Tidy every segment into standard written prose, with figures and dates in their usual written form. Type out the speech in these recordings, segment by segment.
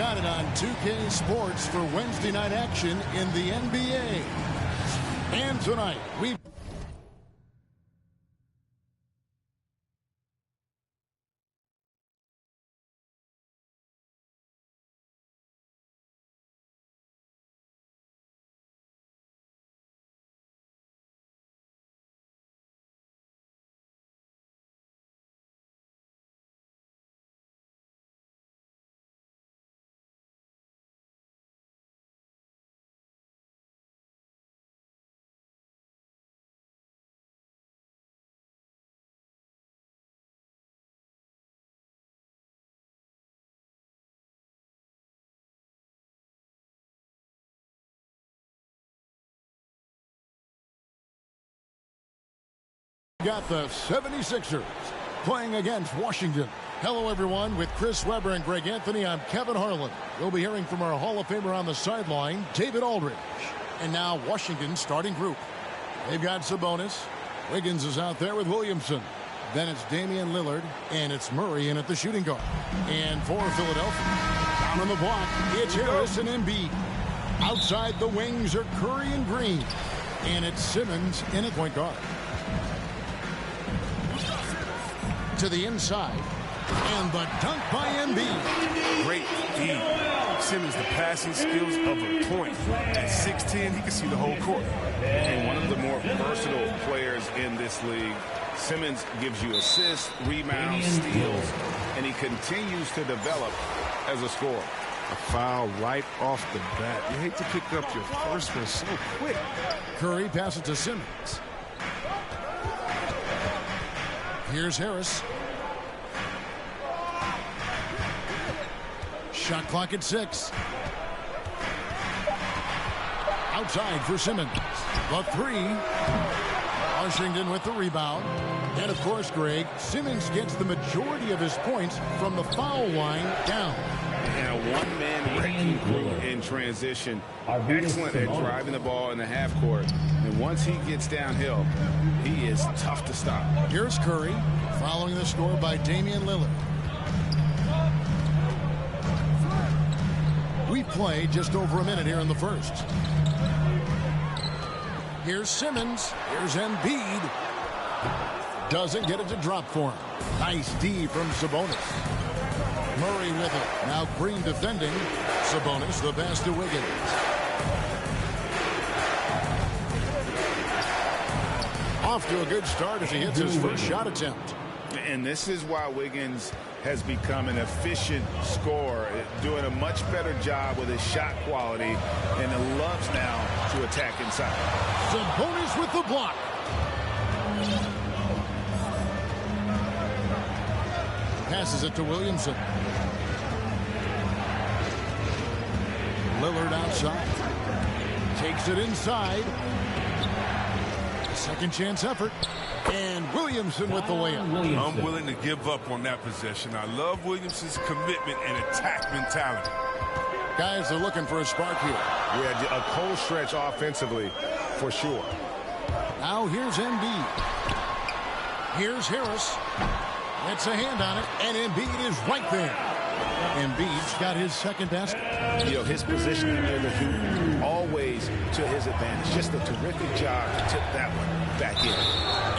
got it on 2K Sports for Wednesday night action in the NBA. And tonight, we got the 76ers playing against Washington. Hello, everyone. With Chris Webber and Greg Anthony, I'm Kevin Harlan. We'll be hearing from our Hall of Famer on the sideline, David Aldridge. And now Washington's starting group. They've got Sabonis. Wiggins is out there with Williamson. Then it's Damian Lillard, and it's Murray in at the shooting guard. And for Philadelphia, down on the block, it's Harris and Embiid. Outside the wings are Curry and Green. And it's Simmons in at point guard. To the inside, and the dunk by Embiid. Great D. Simmons, the passing skills of a point. At 6'10", he can see the whole court. And one of the more versatile players in this league. Simmons gives you assists, rebounds, steals, and he continues to develop as a scorer. A foul right off the bat. You hate to pick up your first one so quick. Curry passes to Simmons. Here's Harris. Shot clock at 6. Outside for Simmons. The 3. Washington with the rebound. And of course, Greg, Simmons gets the majority of his points from the foul line down. And a one-man wrecking crew in transition. Excellent at driving the ball in the half court. And once he gets downhill, he is tough to stop. Here's Curry, following the score by Damian Lillard. We play just over a minute here in the first. Here's Simmons. Here's Embiid. Doesn't get it to drop for him. Nice D from Sabonis. Murray with it. Now Green defending. Sabonis the pass to Wiggins. Off to a good start as he hits his first shot attempt. And this is why Wiggins has become an efficient scorer, doing a much better job with his shot quality, and loves now to attack inside. Sabonis with the block. Passes it to Williamson. Lillard outside. Takes it inside. Second chance effort. And Williamson with the layup. I'm willing to give up on that possession. I love Williamson's commitment and attack mentality. Guys are looking for a spark here. Yeah, a cold stretch offensively, for sure. Now here's Embiid. Here's Harris. Gets a hand on it, and Embiid is right there. Embiid's got his second basket. You know, his positioning near the hoop, always to his advantage. Just a terrific job to tip that one back in.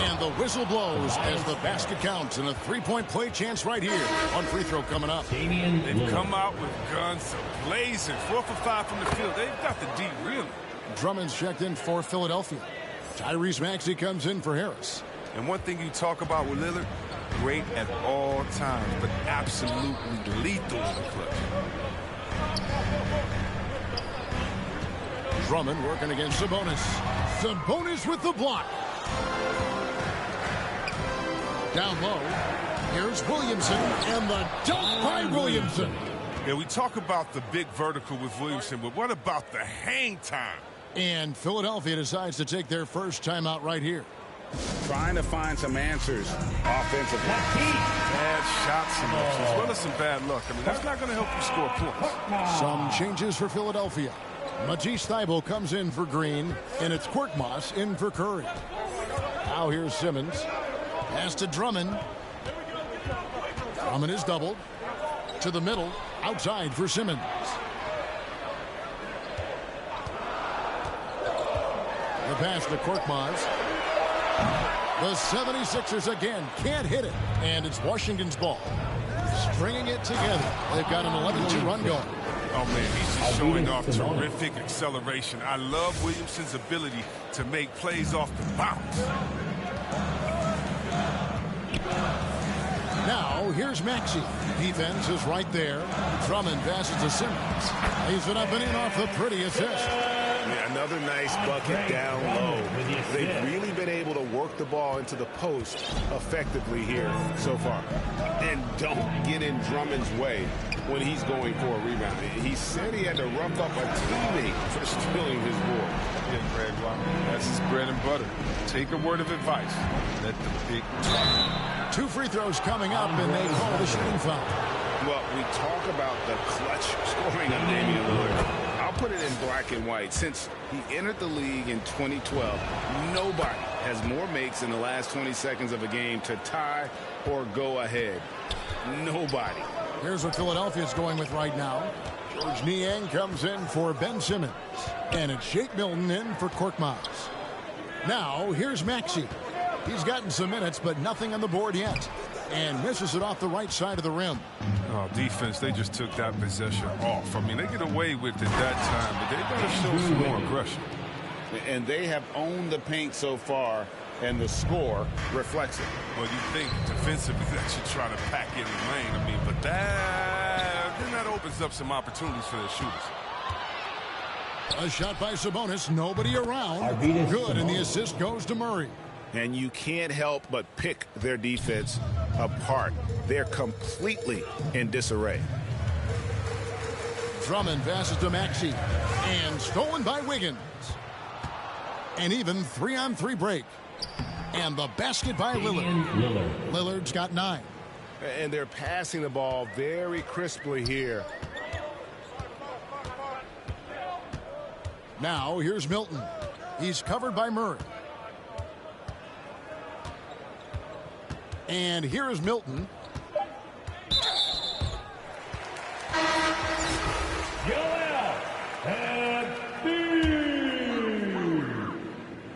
And the whistle blows as the basket counts, and a three-point play chance right here. One free throw coming up. They've come out with guns blazing. 4 for 5 from the field. They've got the D really. Drummond's checked in for Philadelphia. Tyrese Maxey comes in for Harris. And one thing you talk about with Lillard, great at all times, but absolutely lethal in the clutch. Drummond working against Sabonis. Sabonis with the block. Down low. Here's Williamson, and the dunk by Williamson. Yeah, we talk about the big vertical with Williamson, but what about the hang time? And Philadelphia decides to take their first timeout right here. Trying to find some answers offensively. Bad shot selection, as well as some bad luck. I mean, that's not going to help you score points. Some changes for Philadelphia. Matisse Thybulle comes in for Green, and it's Korkmaz in for Curry. Now here's Simmons. Pass to Drummond. Drummond is doubled. To the middle. Outside for Simmons. The pass to Korkmaz. The 76ers again can't hit it. And it's Washington's ball. Stringing it together. They've got an 11-2 run going. Oh, man, he's just showing off terrific acceleration. I love Williamson's ability to make plays off the bounce. Now, here's Maxey. Defense is right there. Drummond passes to Simmons. He's it up and in off the pretty assist. Yeah, another nice bucket down low. They've really been able to work the ball into the post effectively here so far. And don't get in Drummond's way when he's going for a rebound. He said he had to rough up a teammate for stealing his ball. Yeah, Greg, that's his bread and butter. Take a word of advice. Let the big talk. 2 free throws coming up, and they call the shooting foul. Well, we talk about the clutch scoring of Damian Lillard. I'll put it in black and white. Since he entered the league in 2012, nobody has more makes in the last 20 seconds of a game to tie or go ahead. Nobody. Here's what Philadelphia's going with right now. George Niang comes in for Ben Simmons. And it's Shake Milton in for Korkmaz. Now, here's Maxey. He's gotten some minutes, but nothing on the board yet. And misses it off the right side of the rim. Oh, defense, they just took that possession off. I mean, they get away with it that time, but they got to show some more aggression. And they have owned the paint so far, and the score reflects it. Well, you think defensively that you try to pack in the lane. I mean, but then that opens up some opportunities for the shooters. A shot by Sabonis. Nobody around. Good, and the assist goes to Murray. And you can't help but pick their defense apart. They're completely in disarray. Drummond passes to Maxey. And stolen by Wiggins. An even 3-on-3 break. And the basket by Lillard. Lillard's got 9. And they're passing the ball very crisply here. Now, here's Milton. He's covered by Murray. And here is Milton. Joel Embiid.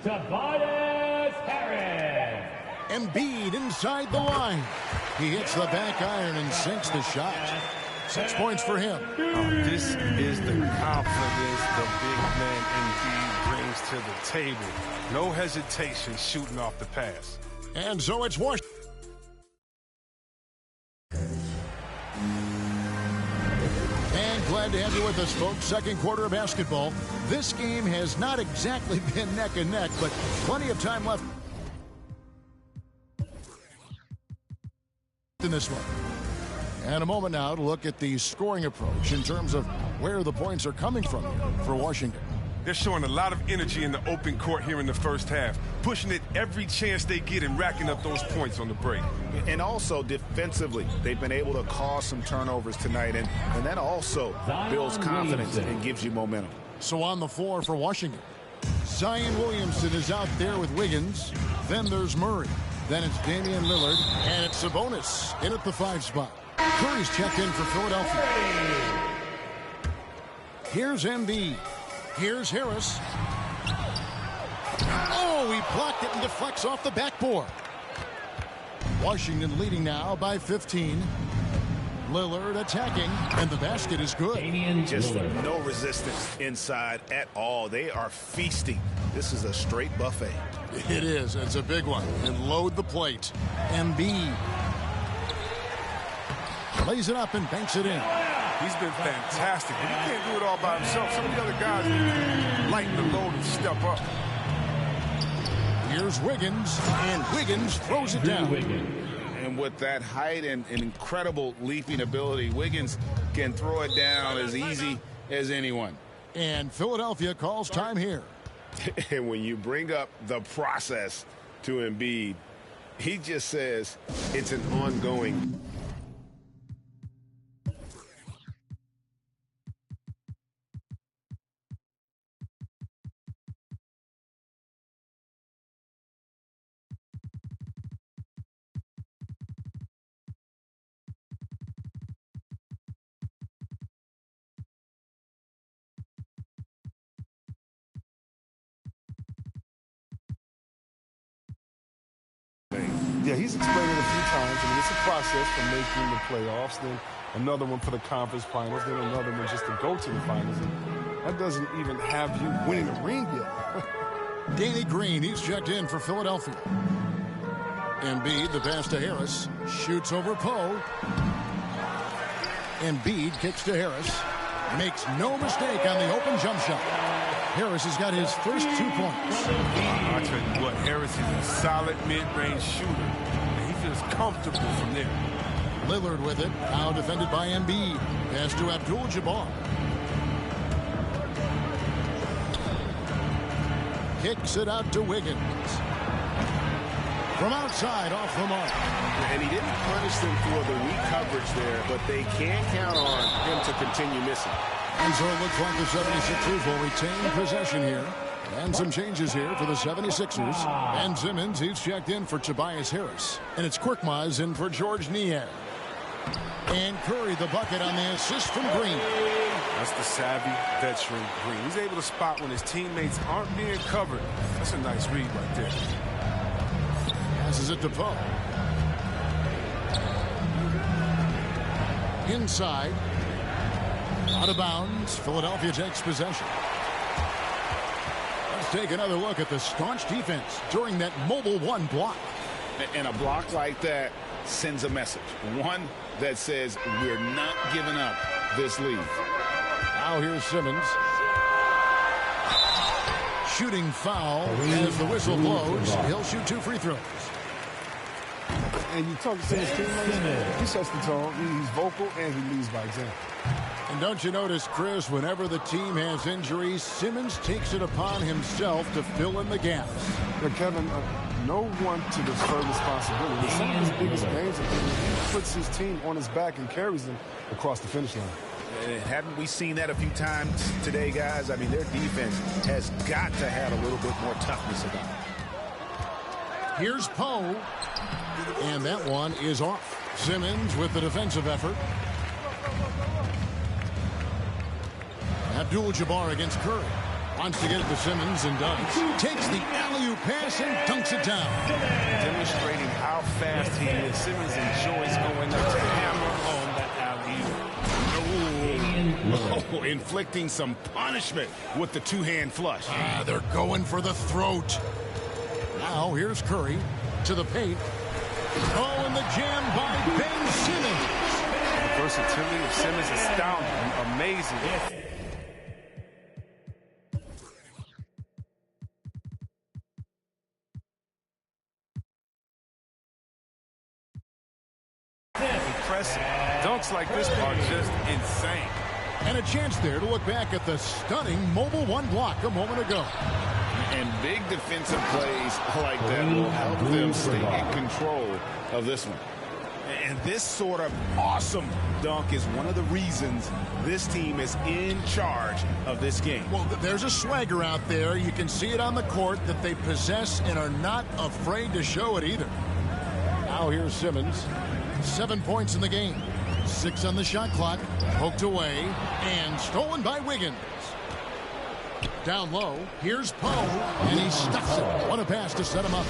Tobias Harris. Embiid inside the line. He hits the back iron and sinks the shot. 6 points for him. Oh, this is the confidence the big man Embiid brings to the table. No hesitation shooting off the pass. And so it's Washington. And glad to have you with us, folks. Second quarter of basketball. This game has not exactly been neck and neck, but plenty of time left in this one. And a moment now to look at the scoring approach in terms of where the points are coming from here for Washington. They're showing a lot of energy in the open court here in the first half, pushing it every chance they get and racking up those points on the break. And also defensively, they've been able to cause some turnovers tonight, and that also builds confidence and gives you momentum. So on the floor for Washington, Zion Williamson is out there with Wiggins. Then there's Murray. Then it's Damian Lillard, and it's Sabonis in at the 5 spot. Curry's checked in for Philadelphia. Here's Embiid. Here's Harris. Oh, he blocked it and deflects off the backboard. Washington leading now by 15. Lillard attacking, and the basket is good. Just no resistance inside at all. They are feasting. This is a straight buffet. It is. It's a big one. And load the plate. Embiid lays it up and banks it in. He's been fantastic, but he can't do it all by himself. Some of the other guys lighten the load and step up. Here's Wiggins, and Wiggins throws it down. And with that height and incredible leaping ability, Wiggins can throw it down as easy as anyone. And Philadelphia calls time here. And when you bring up the process to Embiid, he just says it's an ongoing Yeah, he's explained it a few times. I mean, it's a process from making the playoffs, then another one for the conference finals, then another one just to go to the finals. And that doesn't even have you winning a ring yet. Danny Green, he's checked in for Philadelphia. Embiid, the pass to Harris, shoots over Poe. Embiid kicks to Harris, makes no mistake on the open jump shot. Harris has got his first 2 points. I'll tell you what, Harris is a solid mid-range shooter, and he feels comfortable from there. Lillard with it, now defended by Embiid. Pass to Abdul-Jabbar. Kicks it out to Wiggins. From outside, off the mark. And he didn't punish them for the weak coverage there, but they can't count on him to continue missing. And so it looks like the 76ers will retain possession here. And some changes here for the 76ers. Ben Simmons, he's checked in for Tobias Harris. And it's Korkmaz in for George Niang. And Curry the bucket on the assist from Green. That's the savvy veteran Green. He's able to spot when his teammates aren't being covered. That's a nice read right there. Passes it to Poe. Inside. Out of bounds. Philadelphia takes possession. Let's take another look at the staunch defense during that Mobile One block. And a block like that sends a message. One that says we're not giving up this lead. Now here's Simmons. Shooting foul as the whistle blows. He'll shoot 2 free throws. And you talk to his teammates, he sets the tone, he's vocal, and he leads by example. And don't you notice, Chris, whenever the team has injuries, Simmons takes it upon himself to fill in the gaps. Yeah, Kevin, no one to defer responsibility. In some of his biggest games, he puts his team on his back and carries them across the finish line. And haven't we seen that a few times today, guys? I mean, their defense has got to have a little bit more toughness about it. Here's Poe. And that one is off. Simmons with the defensive effort. Abdul-Jabbar against Curry. Wants to get it to Simmons and does. Takes the alley-oop pass and dunks it down. Demonstrating how fast he is. Simmons enjoys going up to hammer on that alley-oop. Oh, inflicting some punishment with the two-hand flush. They're going for the throat. Now here's Curry to the paint. Oh, and the jam by Ben Simmons. The versatility of Simmons is astounding, amazing. Impressive. Dunks like this are just insane. And a chance there to look back at the stunning Mobile One block a moment ago. And big defensive plays like that will help them stay in control of this one. And this sort of awesome dunk is one of the reasons this team is in charge of this game. Well, there's a swagger out there. You can see it on the court that they possess and are not afraid to show it either. Now here's Simmons. 7 points in the game. 6 on the shot clock. Poked away and stolen by Wiggins. Down low, here's Poe, and he stuffs it. What a pass to set him up.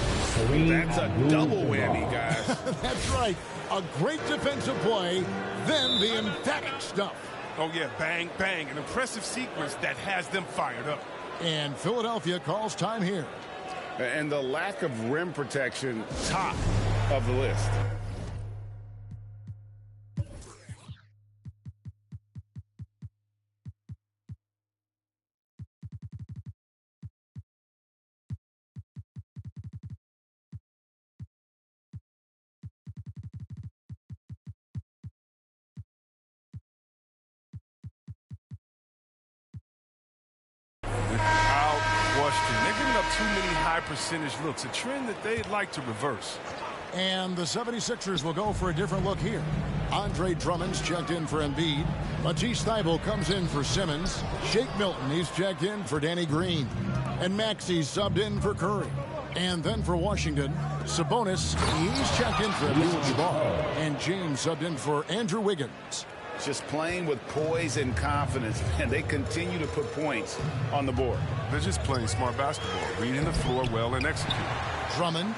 That's a double whammy, guys. That's right. A great defensive play, then the emphatic stuff. Oh, yeah, bang, bang. An impressive sequence that has them fired up. And Philadelphia calls time here. And the lack of rim protection, top of the list. They're giving up too many high percentage looks, a trend that they'd like to reverse. And the 76ers will go for a different look here. Andre Drummond's checked in for Embiid. Matisse Thybulle comes in for Simmons. Shake Milton, he's checked in for Danny Green. And Maxey's subbed in for Curry. And then for Washington, Sabonis, he's checked in for Abdul-Jabbar. And James subbed in for Andrew Wiggins. Just playing with poise and confidence, and they continue to put points on the board. They're just playing smart basketball, reading the floor well and executing. Drummond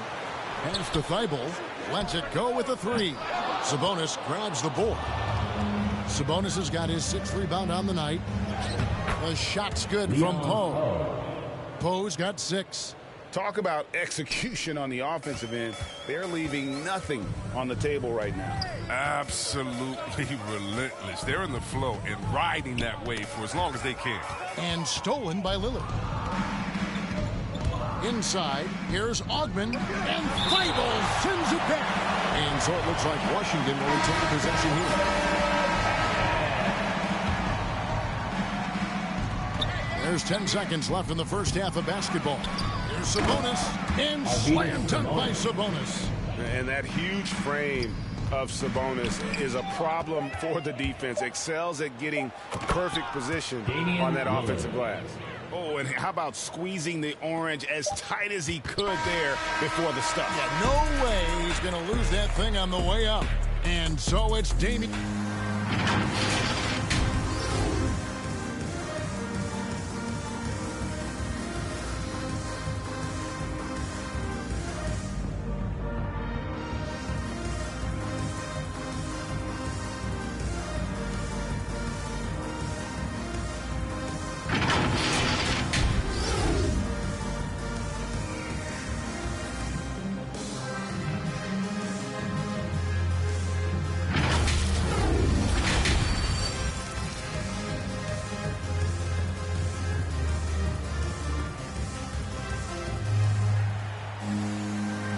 Pass to Thibault. Lets it go with a three. Sabonis grabs the board. Sabonis has got his 6th rebound on the night. The shot's good from Poe. Poe's got 6. Talk about execution on the offensive end. They're leaving nothing on the table right now. Absolutely relentless. They're in the flow and riding that wave for as long as they can. And stolen by Lillard. Inside, here's Augman, and Thibault sends it back. And so it looks like Washington will retain possession here. There's 10 seconds left in the first half of basketball. Here's Sabonis, and slam dunk by Sabonis. And that huge frame of Sabonis is a problem for the defense. Excels at getting perfect position on that offensive glass. Oh, and how about squeezing the orange as tight as he could there before the stuff? Yeah, no way he's going to lose that thing on the way up. And so it's Damian.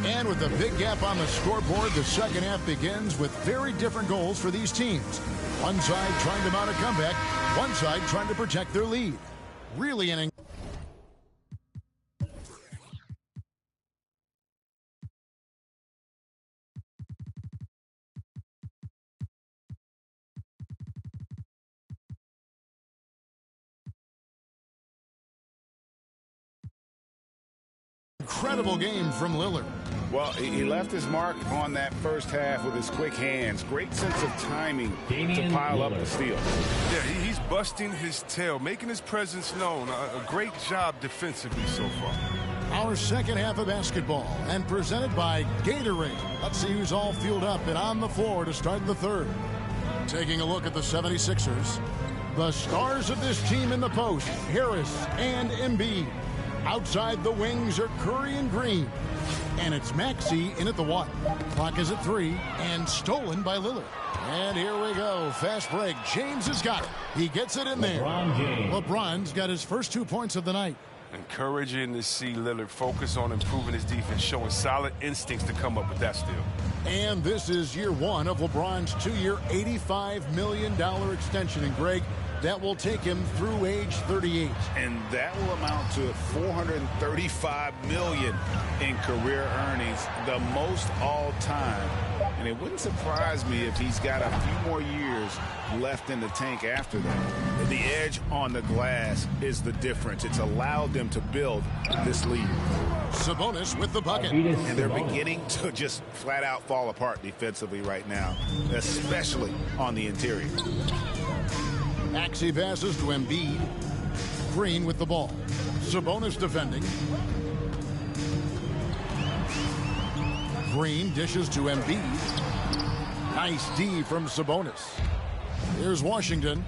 And with a big gap on the scoreboard, the second half begins with very different goals for these teams. One side trying to mount a comeback, one side trying to protect their lead. Really an incredible game from Lillard. Well, he left his mark on that first half with his quick hands. Great sense of timing to pile up the steal. Yeah, he's busting his tail, making his presence known. A great job defensively so far. Our second half of basketball, and presented by Gatorade. Let's see who's all fueled up and on the floor to start the third. Taking a look at the 76ers. The stars of this team in the post, Harris and Embiid. Outside the wings are Curry and Green. And it's Maxey in at the 1. Clock is at 3 and stolen by Lillard. And here we go. Fast break. James has got it. He gets it in there. LeBron's got his first 2 points of the night. Encouraging to see Lillard focus on improving his defense, showing solid instincts to come up with that steal. And this is year 1 of LeBron's 2-year, $85 million extension. And Greg, that will take him through age 38. And that will amount to $435 million in career earnings, the most all time. And it wouldn't surprise me if he's got a few more years left in the tank after that. The edge on the glass is the difference. It's allowed them to build this lead. Sabonis with the bucket. And they're beginning to just flat out fall apart defensively right now, especially on the interior. Maxey passes to Embiid. Green with the ball. Sabonis defending. Green dishes to Embiid. Nice D from Sabonis. Here's Washington.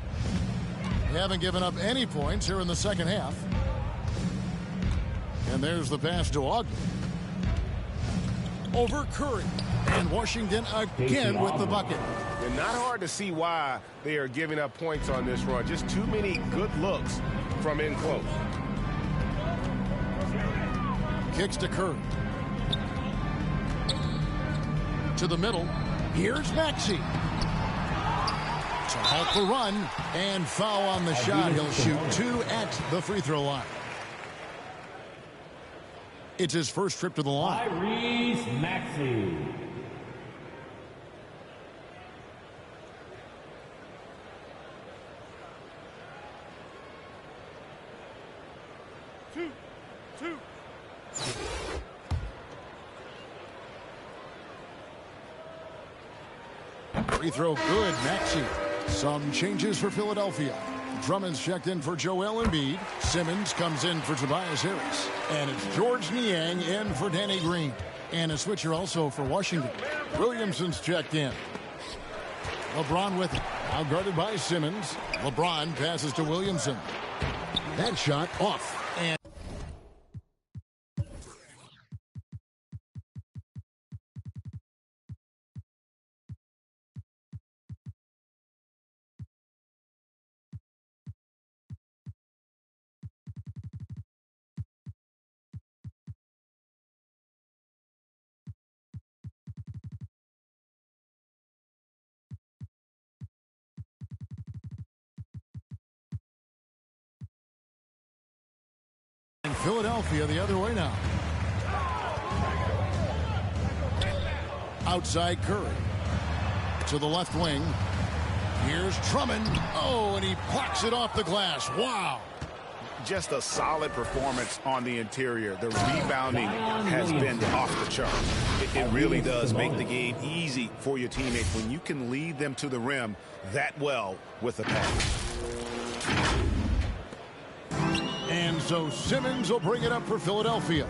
They haven't given up any points here in the second half. And there's the pass to Augman. Over Curry. And Washington again with the bucket. And not hard to see why they are giving up points on this run. Just too many good looks from in close. Kicks to Curry. To the middle. Here's Maxey. To halt the run. And foul on the shot. He'll shoot 2 at the free throw line. It's his first trip to the line. Tyrese Maxey. Free throw good, Maxey. Some changes for Philadelphia. Drummond's checked in for Joel Embiid. Simmons comes in for Tobias Harris. And it's George Niang in for Danny Green. And a switcher also for Washington. Williamson's checked in. LeBron with it. Now guarded by Simmons. LeBron passes to Williamson. That shot off. And Philadelphia the other way now. Outside Curry. To the left wing. Here's Drummond. Oh, and he plucks it off the glass. Wow. Just a solid performance on the interior. The rebounding has been off the charts. It really does make the game easy for your teammates when you can lead them to the rim that well with a pass. And so Simmons will bring it up for Philadelphia.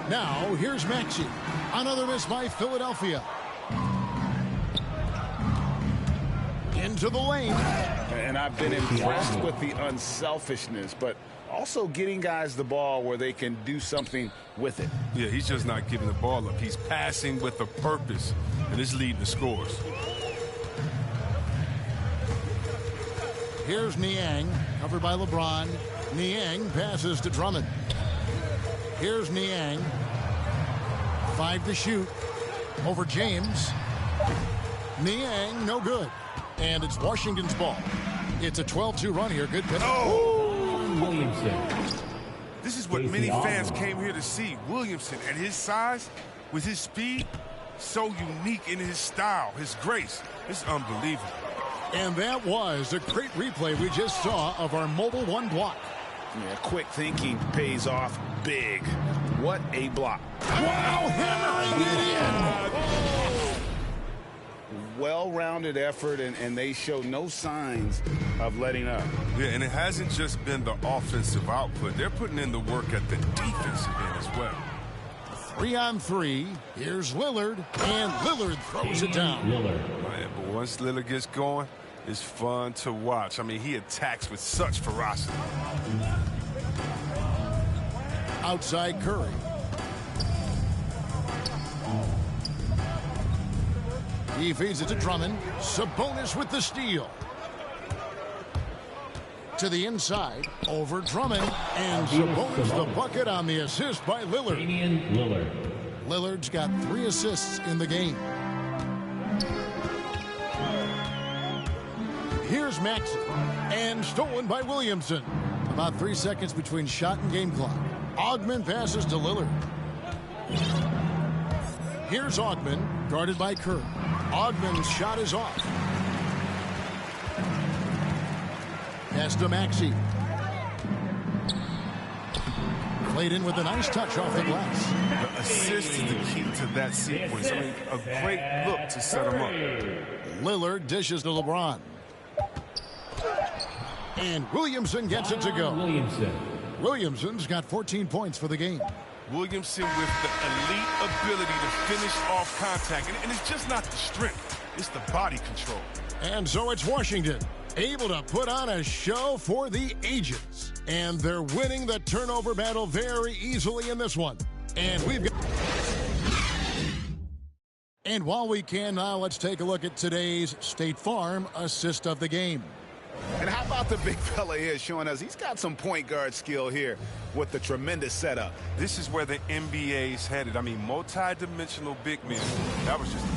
Now, here's Maxey. Another miss by Philadelphia. Into the lane. And I've been impressed with the unselfishness, but also getting guys the ball where they can do something with it. Yeah, he's just not giving the ball up. He's passing with a purpose, and it's leading to scores. Here's Niang, covered by LeBron. Niang passes to Drummond. Here's Niang. 5 to shoot. Over James. Niang, no good. And it's Washington's ball. It's a 12-2 run here. Good pitch. Oh! Williamson. This is what many fans came here to see. Williamson, at his size, with his speed, so unique in his style, his grace. It's unbelievable. And that was a great replay we just saw of our Mobile One block. Yeah, quick thinking pays off big. What a block. Wow, hammering it in. Well-rounded effort, and they show no signs of letting up. Yeah, and it hasn't just been the offensive output. They're putting in the work at the defensive end as well. 3-on-3. Here's Lillard, and Lillard throws it down. Man, but once Lillard gets going, it's fun to watch. I mean, he attacks with such ferocity. Outside Curry. He feeds it to Drummond. Sabonis with the steal. To the inside, over Drummond, and Sabonis the bucket on the assist by Lillard. Damian Lillard. Lillard's got 3 assists in the game. Here's Maxey, and stolen by Williamson. About 3 seconds between shot and game clock. Ogman passes to Lillard. Here's Ogman, guarded by Curry. Ogman's shot is off. Pass to Maxey. Played in with a nice touch off the glass. The assist is the key to that sequence. I mean, a great look to set him up. Lillard dishes to LeBron. And Williamson gets it to go. Williamson's got 14 points for the game. Williamson with the elite ability to finish off contact. And it's just not the strength. It's the body control. And so it's Washington, able to put on a show for the ages. And they're winning the turnover battle very easily in this one. And we've got... And while we can now, let's take a look at today's State Farm assist of the game. And how about the big fella here showing us he's got some point guard skill here with the tremendous setup. This is where the NBA's headed. I mean, multi-dimensional big men. That was just a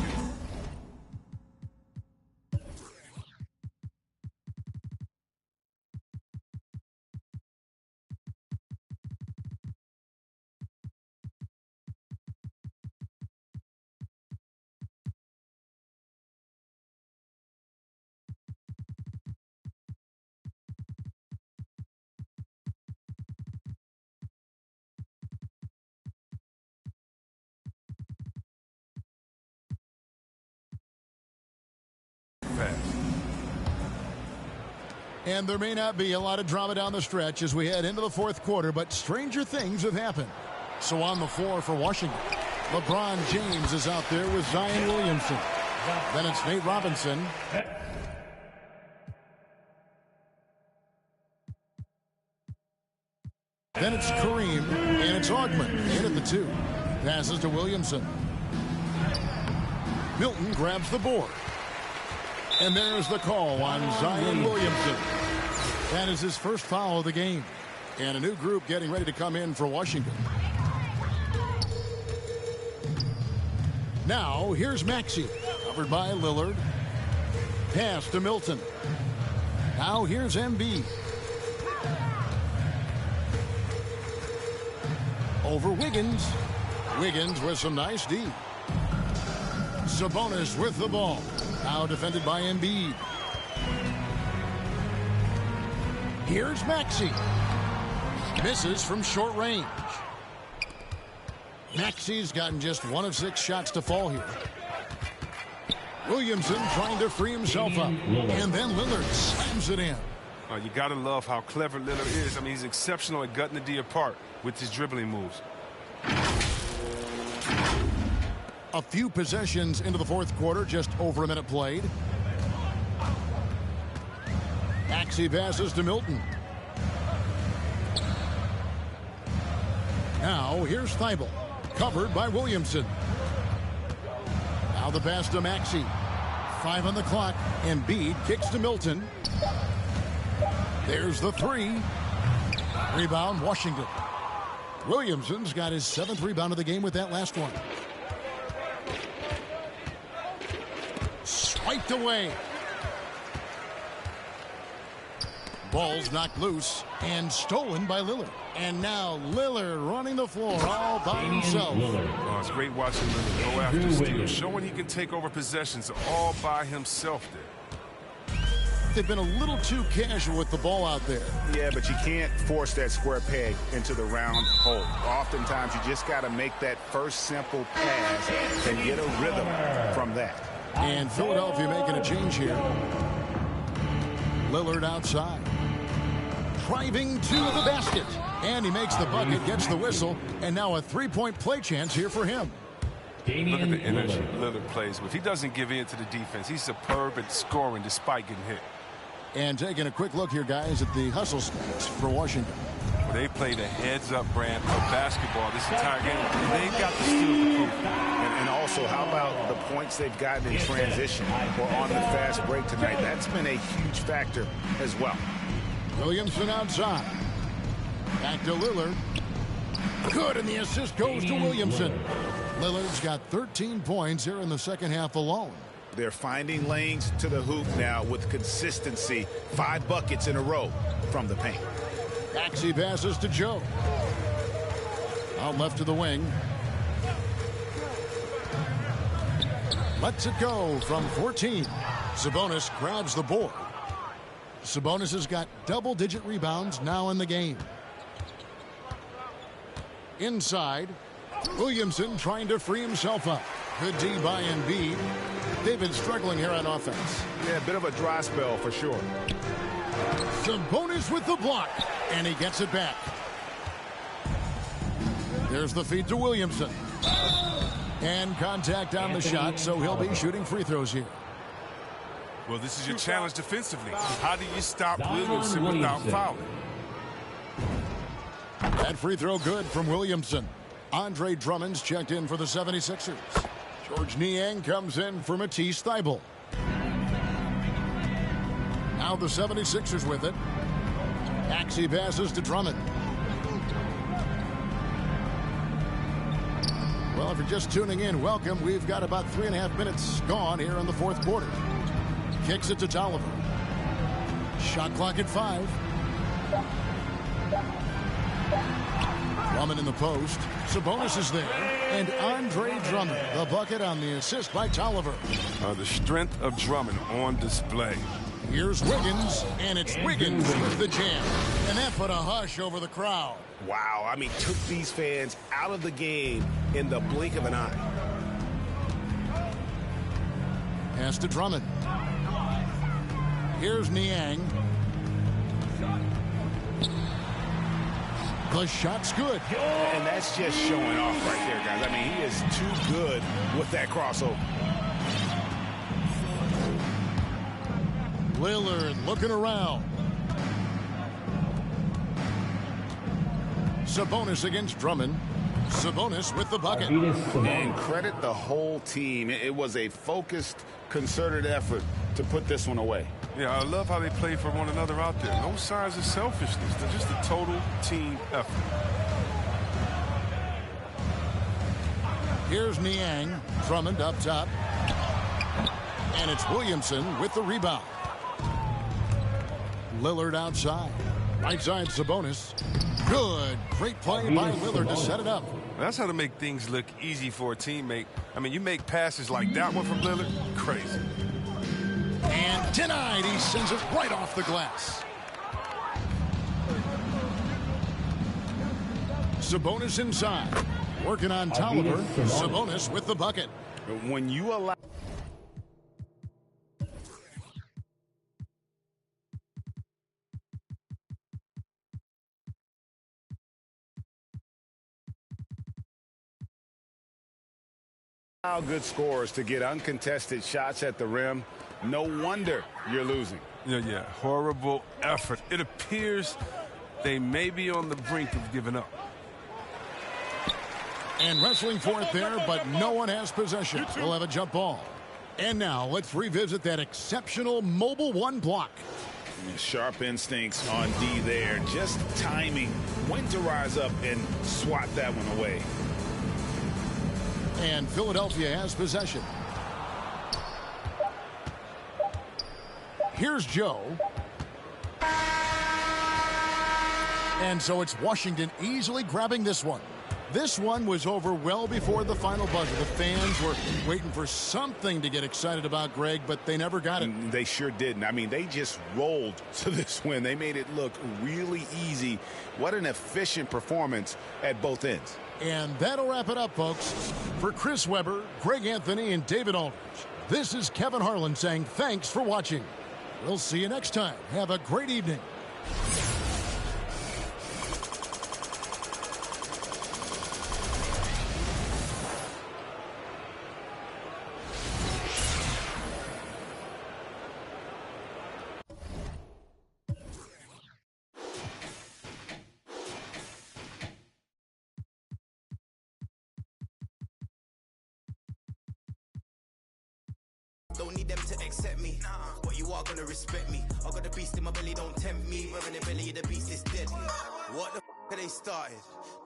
And there may not be a lot of drama down the stretch as we head into the fourth quarter, but stranger things have happened. So on the floor for Washington, LeBron James is out there with Zion Williamson. Then it's Nate Robinson. Then it's Kareem, and it's Augmon in at the 2. Passes to Williamson. Milton grabs the board. And there's the call on Zion Williamson. That is his first foul of the game. And a new group getting ready to come in for Washington. Now, here's Maxey, covered by Lillard. Pass to Milton. Now, here's Embiid. Over Wiggins. Wiggins with some nice D. Sabonis with the ball. Now defended by Embiid. Here's Maxey. Misses from short range. Maxey's gotten just 1 of 6 shots to fall here. Williamson trying to free himself up. And then Lillard slams it in. You got to love how clever Lillard is. I mean, he's exceptional at gutting the D apart with his dribbling moves. A few possessions into the fourth quarter, just over a minute played. Maxey passes to Milton. Now, here's Thibault, covered by Williamson. Now the pass to Maxey. 5 on the clock. Embiid kicks to Milton. There's the 3. Rebound, Washington. Williamson's got his 7th rebound of the game with that last one. Swiped away. Ball's knocked loose and stolen by Lillard. And now Lillard running the floor all by himself. Oh, it's great watching Lillard go after steal, showing he can take over possessions all by himself there. They've been a little too casual with the ball out there. Yeah, but you can't force that square peg into the round hole. Oftentimes, you just got to make that first simple pass and get a rhythm from that. And Philadelphia making a change here. Lillard outside. Driving to the basket. And he makes the bucket, gets the whistle, and now a 3-point play chance here for him. Look at the energy Lillard plays with. He doesn't give in to the defense. He's superb at scoring despite getting hit. And taking a quick look here, guys, at the hustle stats for Washington. Well, they played a heads-up brand of basketball this entire game. And they've got the steals to prove. And also, how about the points they've gotten in transition or on the fast break tonight? That's been a huge factor as well. Williamson outside. Back to Lillard. Good, and the assist goes to Williamson. Lillard's got 13 points here in the second half alone. They're finding lanes to the hoop now with consistency. 5 buckets in a row from the paint. Maxey passes to Joe. Out left to the wing. Lets it go from 14. Sabonis grabs the board. Sabonis has got double-digit rebounds now in the game. Inside, Williamson trying to free himself up. Good D by Embiid. They've been struggling here on offense. Yeah, a bit of a dry spell for sure. Sabonis with the block, and he gets it back. There's the feed to Williamson. And contact on the shot, so he'll be shooting free throws here. Well, this is your challenge defensively. How do you stop Williamson without fouling? That free throw good from Williamson. Andre Drummond's checked in for the 76ers. George Niang comes in for Matisse Thybulle. Now the 76ers with it. Maxey passes to Drummond. Well, if you're just tuning in, welcome. We've got about 3.5 minutes gone here in the fourth quarter. Kicks it to Tolliver. Shot clock at 5. Drummond in the post. Sabonis is there. And Andre Drummond, the bucket on the assist by Tolliver. The strength of Drummond on display. Here's Wiggins, and it's Wiggins with the jam. And that put a hush over the crowd. Wow, I mean, took these fans out of the game in the blink of an eye. Pass to Drummond. Here's Niang. The shot's good. And that's just showing off right there, guys. I mean, he is too good with that crossover. Lillard looking around. Sabonis against Drummond. Sabonis with the bucket. And credit the whole team. It was a focused, concerted effort to put this one away. Yeah, I love how they play for one another out there. No signs of selfishness. They're just a total team effort. Here's Niang. Drummond up top. And it's Williamson with the rebound. Lillard outside. Right side Sabonis. Good. Great play by Lillard to set it up. That's how to make things look easy for a teammate. I mean, you make passes like that one from Lillard, crazy. And denied. He sends it right off the glass. Sabonis inside. Working on Tolliver. Sabonis with the bucket. When you allow... good scorers to get uncontested shots at the rim, no wonder you're losing. Yeah, horrible effort. It appears they may be on the brink of giving up. And wrestling for it there, but no one has possession. We'll have a jump ball. And now let's revisit that exceptional Mobile One block. Sharp instincts on D there. Just timing when to rise up and swat that one away. And Philadelphia has possession. Here's Joe. And so it's Washington easily grabbing this one. This one was over well before the final buzzer. The fans were waiting for something to get excited about, Greg, but they never got it. They sure didn't. I mean, they just rolled to this win. They made it look really easy. What an efficient performance at both ends. And that'll wrap it up, folks. For Chris Webber, Greg Anthony, and David Aldridge, this is Kevin Harlan saying thanks for watching. We'll see you next time. Have a great evening. Don't need them to accept me, but you are gonna respect me. I got the beast in my belly, don't tempt me. Wearing the belly of the beast is deadly. What the f are they started?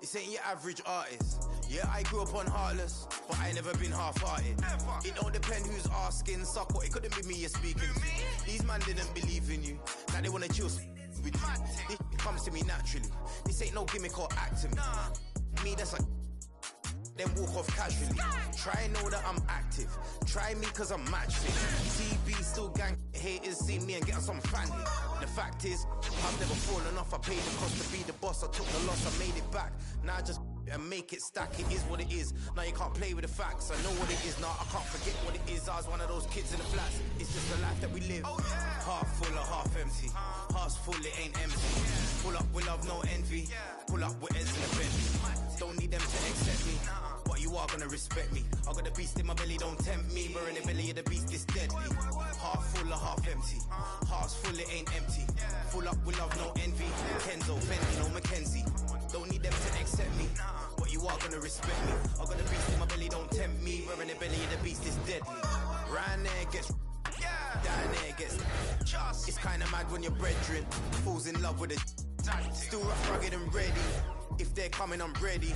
This ain't your average artist. Yeah, I grew up on Heartless, but I ain't never been half-hearted. It don't depend who's asking, suck what, it couldn't be me you're speaking to. These man didn't believe in you, now they wanna chill with you. It comes to me naturally. This ain't no gimmick or act to me. Me, that's like then walk off casually. Try know that I'm active. Try me cause I'm matchfit. TV still gang haters see me and get on some fanny. The fact is, I've never fallen off. I paid the cost to be the boss. I took the loss, I made it back. Now I just and make it stack. It is what it is. Now you can't play with the facts. I know what it is now. I can't forget what it is. I was one of those kids in the flats. It's just the life that we live. Half full or half empty. Heart's full, it ain't empty. Pull up with love, no envy. Pull up with ends in the Bentley. Don't need them to accept me, but you are gonna respect me. I got the beast in my belly, don't tempt me. We're in the belly of the beast, it's deadly. Half full or half empty. Heart's full, it ain't empty. Full up with love, no envy. Kenzo, Fendi, no Mackenzie. Don't need them to accept me, but you are gonna respect me. I got the beast in my belly, don't tempt me. We're in the belly of the beast, it's deadly. Round there gets down there gets. It's kinda mad when your brethren falls in love with a still rough, rugged and ready. If they're coming, I'm ready.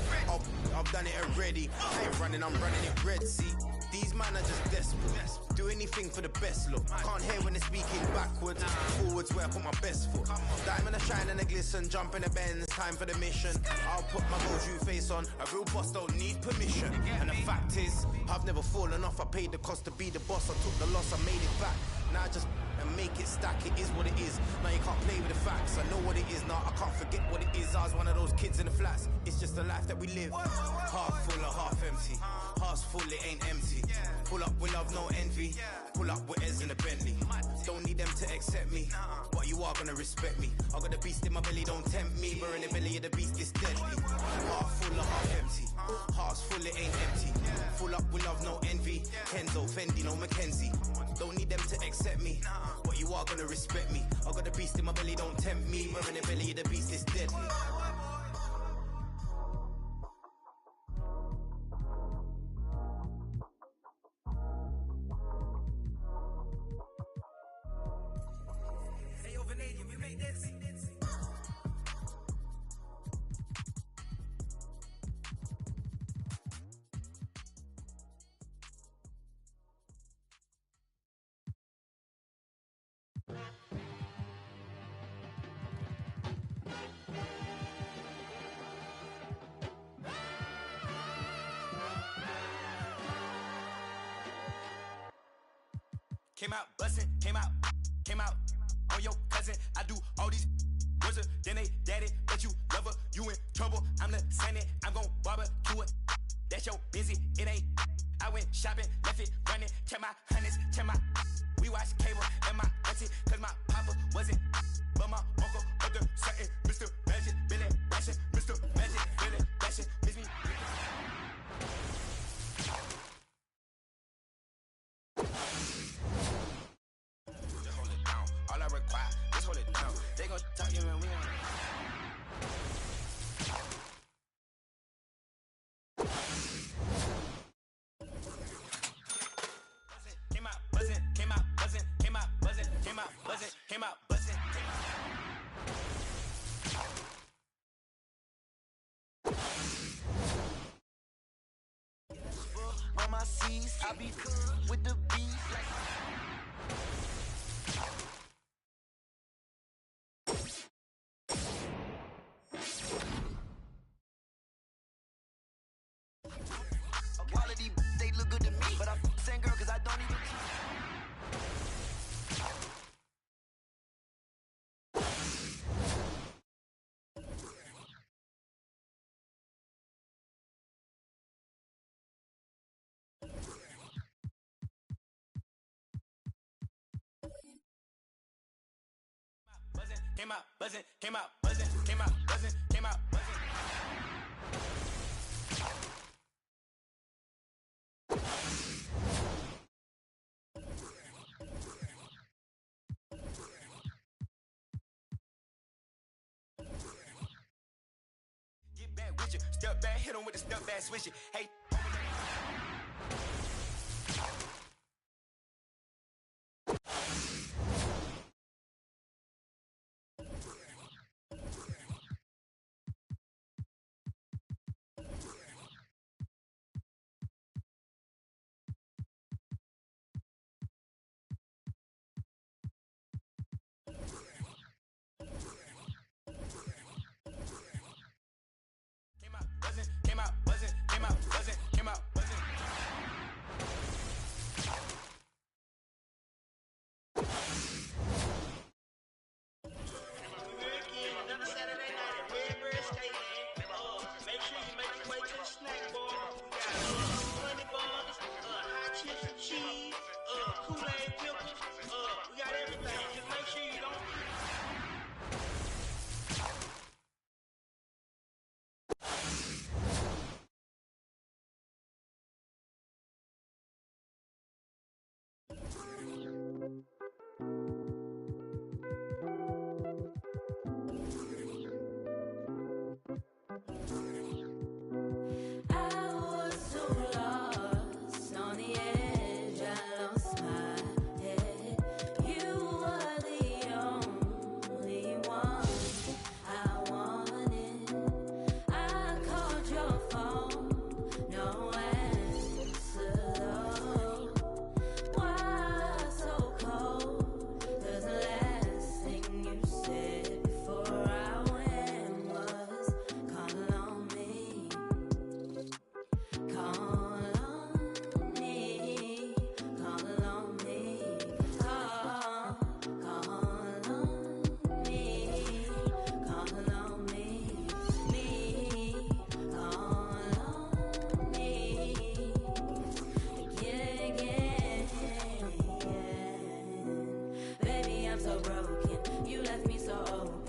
I've done it already. I ain't running, I'm running it red. See, these man are just desperate. Do anything for the best look. Can't hear when they're speaking backwards. Forwards where I put my best foot. Diamond a shine and a glisten. Jump in the Benz, time for the mission. I'll put my gold face on. A real boss don't need permission. And the fact is, I've never fallen off. I paid the cost to be the boss. I took the loss, I made it back. Now I just and make it stack. It is what it is. Now you can't play with the facts. I know what it is now. I can't forget what it is. I was one of those kids in the flats. It's just the life that we live. Half full or half empty. Heart's full, it ain't empty. Pull up with love, no envy. envy. Pull up with Ez in a Bentley. Don't need them to accept me, but you are gonna respect me. I got the beast in my belly, don't tempt me. We're in the belly of the beast, it's deadly. Heart full of heart empty. Heart's full, it ain't empty. Full up with love, no envy. Kenzo, Fendi, no Mackenzie. Don't need them to accept me, but you are gonna respect me. I got the beast in my belly, don't tempt me. We're in the belly of the beast, it's deadly. Came out bustin', came out on your cousin. I do all these wizard, then they daddy, but you love her, you in trouble. I'm the Senate, I'm gon' barbecue it. That's your busy, it ain't. I went shopping, left it running, check my hundreds, check my. We watch cable and my auntie, cause my papa wasn't. But my uncle, other certain, Mr. Magic, Billy Bashing, Mr. Magic, Billy Bashing, miss me. Just hold it down. They gon' talk you and we ain't. Came out buzzing, came out buzzing, came out buzzing, came out buzzing, came out buzzing. On my C's, I be with the beef like. Quality, they look good to me, but I'm the same girl cause I don't even. Came out buzzing, came out buzzing, came out buzzing, came out buzzing. Get back with you, step back, hit him with the step back, switch it. Hey. Came out buzzing, came out buzzing, came out buzzing. so.